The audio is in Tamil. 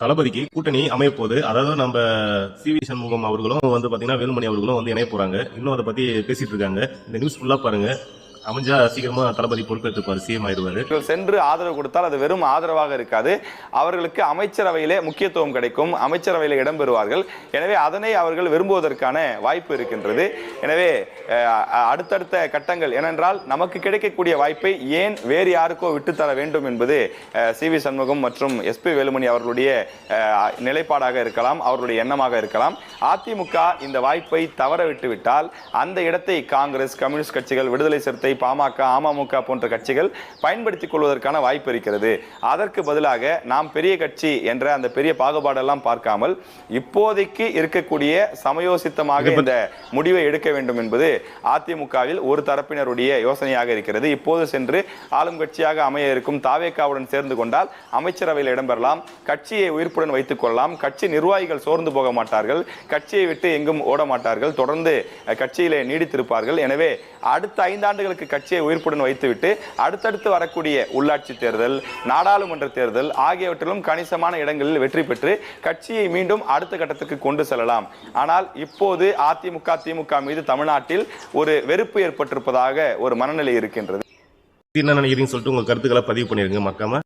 தளபதிக்கு கூட்டணி அமைய போகுது. அதாவது நம்ம சி.வி. சண்முகம் அவர்களும் பாத்தீங்கன்னா வேலுமணி அவர்களும் இணைய போறாங்க. இன்னும் அதை பத்தி பேசிட்டு இருக்காங்க. இந்த நியூஸ் ஃபுல்லா பாருங்க. அமைஞ்சா சீக்கிரமா தளபதி பொறுப்பேற்றுப்பாரு, சிஎம் ஆயிடுவாரு. சென்று ஆதரவு கொடுத்தால் அது வெறும் ஆதரவாக இருக்காது, அவர்களுக்கு அமைச்சரவையிலே முக்கியத்துவம் கிடைக்கும், அமைச்சரவையில் இடம்பெறுவார்கள். எனவே அதனை அவர்கள் விரும்புவதற்கான வாய்ப்பு இருக்கின்றது. எனவே அடுத்தடுத்த கட்டங்கள் ஏனென்றால் நமக்கு கிடைக்கக்கூடிய வாய்ப்பை ஏன் வேறு யாருக்கோ விட்டுத்தர வேண்டும் என்பது சி.வி. சண்முகம் மற்றும் எஸ்.பி. வேலுமணி அவர்களுடைய நிலைப்பாடாக இருக்கலாம், அவர்களுடைய எண்ணமாக இருக்கலாம். அதிமுக இந்த வாய்ப்பை தவற விட்டுவிட்டால் அந்த இடத்தை காங்கிரஸ், கம்யூனிஸ்ட் கட்சிகள், விடுதலை சிறுத்தை, பாமக, அமமுக போன்ற கட்சிகள் பயன்படுத்திக் கொள்வதற்கான வாய்ப்பு இருக்கிறது. அதற்கு பதிலாக நாம் பெரிய கட்சி என்ற அந்த பெரிய பாகுபாடெல்லாம் பார்க்காமல் இப்போதைக்கு இருக்கக்கூடிய சமயோசித்தமாக இந்த முடிவை எடுக்க வேண்டும் என்பது அதிமுகவில் ஒரு தரப்பினருடைய யோசனையாக இருக்கிறது. இப்போது சென்று ஆளும் கட்சியாக அமைய இருக்கும் தாவேகாவுடன் சேர்ந்து கொண்டால் அமைச்சரவையில் இடம்பெறலாம், கட்சியை உயிர்ப்புடன் வைத்துக் கொள்ளலாம், கட்சி நிர்வாகிகள் சோர்ந்து போக மாட்டார்கள், கட்சியை விட்டு எங்கும் ஓட மாட்டார்கள், தொடர்ந்து கட்சியிலே நீடித்திருப்பார்கள். எனவே அடுத்த 5 ஆண்டுகளுக்கு கட்சியை உயிர்ப்புடன் வைத்துவிட்டு அடுத்தடுத்து வரக்கூடிய உள்ளாட்சி தேர்தல், நாடாளுமன்ற தேர்தல் ஆகியவற்றிலும் கணிசமான இடங்களில் வெற்றி பெற்று கட்சியை மீண்டும் அடுத்த கட்டத்துக்கு கொண்டு செல்லலாம். ஆனால் இப்போது அதிமுக, திமுக மீது தமிழ்நாட்டில் ஒரு வெறுப்பு ஏற்பட்டிருப்பதாக ஒரு மனநிலை இருக்கின்றது. என்ன நினைக்கிறீங்கன்னு சொல்லிட்டு உங்க கருத்துக்களை பதிவு பண்ணிருங்க மறக்காம.